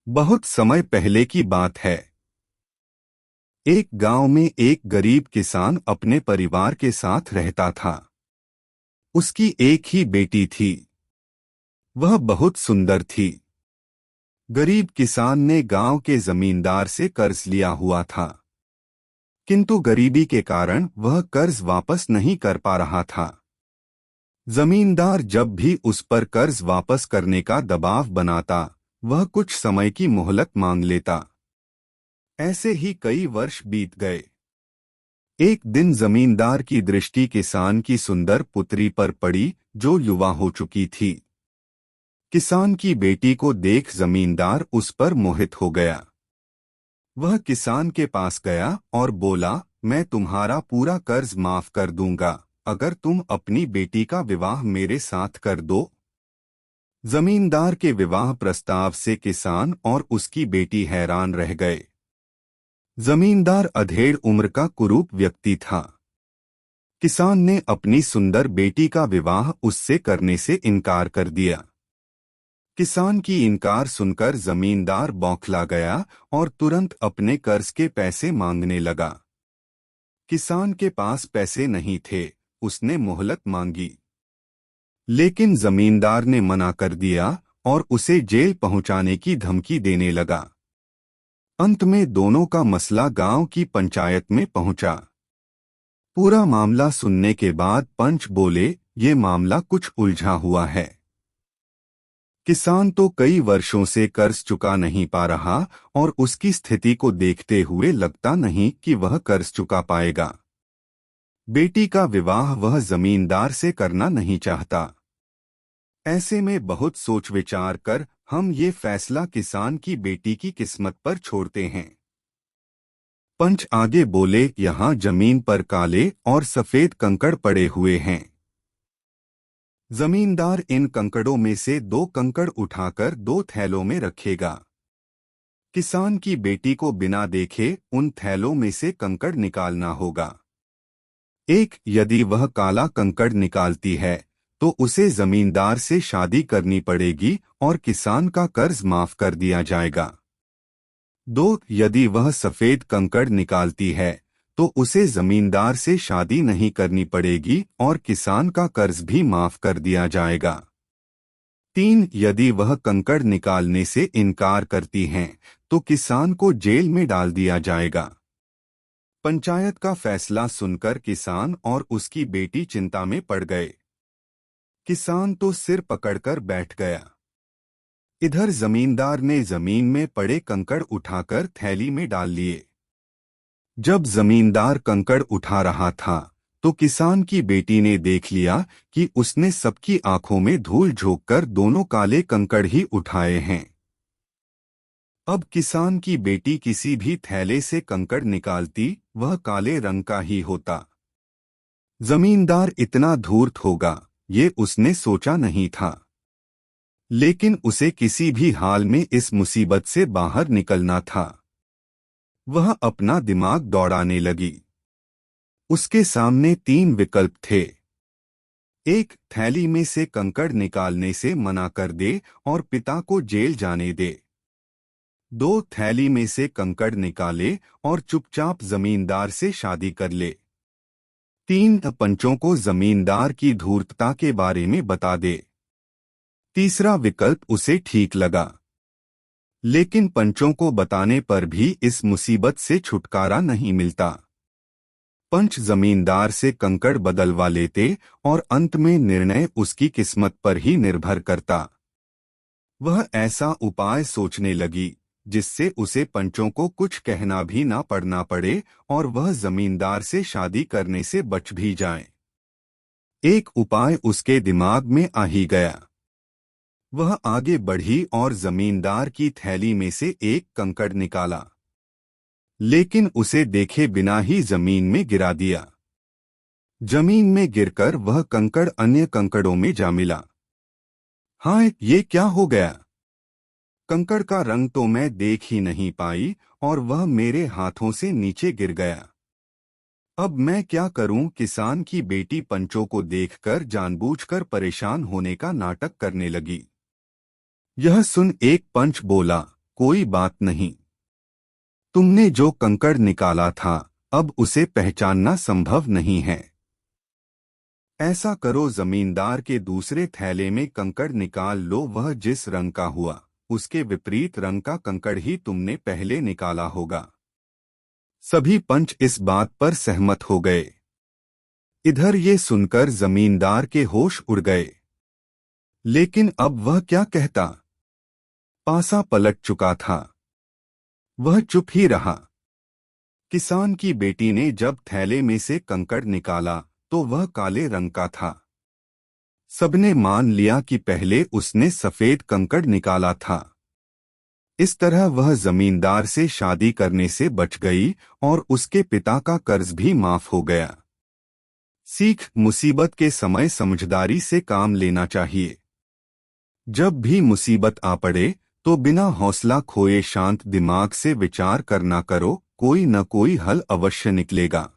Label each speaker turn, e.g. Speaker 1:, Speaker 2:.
Speaker 1: बहुत समय पहले की बात है। एक गांव में एक गरीब किसान अपने परिवार के साथ रहता था। उसकी एक ही बेटी थी। वह बहुत सुंदर थी। गरीब किसान ने गांव के जमींदार से कर्ज लिया हुआ था, किंतु गरीबी के कारण वह कर्ज वापस नहीं कर पा रहा था। जमींदार जब भी उस पर कर्ज वापस करने का दबाव बनाता, वह कुछ समय की मोहलत मांग लेता। ऐसे ही कई वर्ष बीत गए। एक दिन जमींदार की दृष्टि किसान की सुंदर पुत्री पर पड़ी, जो युवा हो चुकी थी। किसान की बेटी को देख जमींदार उस पर मोहित हो गया। वह किसान के पास गया और बोला, मैं तुम्हारा पूरा कर्ज माफ कर दूंगा, अगर तुम अपनी बेटी का विवाह मेरे साथ कर दो। जमींदार के विवाह प्रस्ताव से किसान और उसकी बेटी हैरान रह गए। जमींदार अधेड़ उम्र का कुरूप व्यक्ति था। किसान ने अपनी सुंदर बेटी का विवाह उससे करने से इनकार कर दिया। किसान की इनकार सुनकर जमींदार बौखला गया और तुरंत अपने कर्ज के पैसे मांगने लगा। किसान के पास पैसे नहीं थे, उसने मोहलत मांगी। लेकिन जमींदार ने मना कर दिया और उसे जेल पहुंचाने की धमकी देने लगा। अंत में दोनों का मसला गांव की पंचायत में पहुंचा। पूरा मामला सुनने के बाद पंच बोले, ये मामला कुछ उलझा हुआ है। किसान तो कई वर्षों से कर्ज चुका नहीं पा रहा और उसकी स्थिति को देखते हुए लगता नहीं कि वह कर्ज चुका पाएगा। बेटी का विवाह वह जमींदार से करना नहीं चाहता। ऐसे में बहुत सोच विचार कर हम ये फैसला किसान की बेटी की किस्मत पर छोड़ते हैं। पंच आगे बोले, यहाँ जमीन पर काले और सफेद कंकड़ पड़े हुए हैं। जमींदार इन कंकड़ों में से 2 कंकड़ उठाकर 2 थैलों में रखेगा। किसान की बेटी को बिना देखे उन थैलों में से कंकड़ निकालना होगा। एक, यदि वह काला कंकड़ निकालती है तो उसे जमींदार से शादी करनी पड़ेगी और किसान का कर्ज माफ कर दिया जाएगा। 2, यदि वह सफेद कंकड़ निकालती है तो उसे जमींदार से शादी नहीं करनी पड़ेगी और किसान का कर्ज भी माफ कर दिया जाएगा। 3, यदि वह कंकड़ निकालने से इनकार करती हैं तो किसान को जेल में डाल दिया जाएगा। पंचायत का फैसला सुनकर किसान और उसकी बेटी चिंता में पड़ गए। किसान तो सिर पकड़कर बैठ गया। इधर जमींदार ने जमीन में पड़े कंकड़ उठाकर थैली में डाल लिए। जब जमींदार कंकड़ उठा रहा था तो किसान की बेटी ने देख लिया कि उसने सबकी आंखों में धूल झोंककर दोनों काले कंकड़ ही उठाए हैं। अब किसान की बेटी किसी भी थैले से कंकड़ निकालती, वह काले रंग का ही होता। जमींदार इतना धूर्त होगा, ये उसने सोचा नहीं था। लेकिन उसे किसी भी हाल में इस मुसीबत से बाहर निकलना था। वह अपना दिमाग दौड़ाने लगी। उसके सामने 3 विकल्प थे। 1, थैली में से कंकड़ निकालने से मना कर दे और पिता को जेल जाने दे। 2, थैली में से कंकड़ निकाले और चुपचाप जमींदार से शादी कर ले। 3, पंचों को जमींदार की धूर्तता के बारे में बता दे। तीसरा विकल्प उसे ठीक लगा, लेकिन पंचों को बताने पर भी इस मुसीबत से छुटकारा नहीं मिलता। पंच जमींदार से कंकड़ बदलवा लेते और अंत में निर्णय उसकी किस्मत पर ही निर्भर करता। वह ऐसा उपाय सोचने लगी जिससे उसे पंचों को कुछ कहना भी ना पड़ना पड़े और वह जमींदार से शादी करने से बच भी जाए। एक उपाय उसके दिमाग में आ ही गया। वह आगे बढ़ी और जमींदार की थैली में से एक कंकड़ निकाला, लेकिन उसे देखे बिना ही जमीन में गिरा दिया। जमीन में गिरकर वह कंकड़ अन्य कंकड़ों में जा मिला। हाँ, ये क्या हो गया? कंकड़ का रंग तो मैं देख ही नहीं पाई और वह मेरे हाथों से नीचे गिर गया। अब मैं क्या करूं? किसान की बेटी पंचों को देखकर जानबूझकर परेशान होने का नाटक करने लगी। यह सुन एक पंच बोला, कोई बात नहीं। तुमने जो कंकड़ निकाला था, अब उसे पहचानना संभव नहीं है। ऐसा करो, जमींदार के दूसरे थैले में कंकड़ निकाल लो। वह जिस रंग का हुआ, उसके विपरीत रंग का कंकड़ ही तुमने पहले निकाला होगा। सभी पंच इस बात पर सहमत हो गए। इधर ये सुनकर जमींदार के होश उड़ गए। लेकिन अब वह क्या कहता? पासा पलट चुका था। वह चुप ही रहा। किसान की बेटी ने जब थैले में से कंकड़ निकाला तो वह काले रंग का था। सबने मान लिया कि पहले उसने सफेद कंकड़ निकाला था। इस तरह वह जमींदार से शादी करने से बच गई और उसके पिता का कर्ज भी माफ हो गया। सीख: मुसीबत के समय समझदारी से काम लेना चाहिए। जब भी मुसीबत आ पड़े तो बिना हौसला खोए शांत दिमाग से विचार करना करो, कोई न कोई हल अवश्य निकलेगा।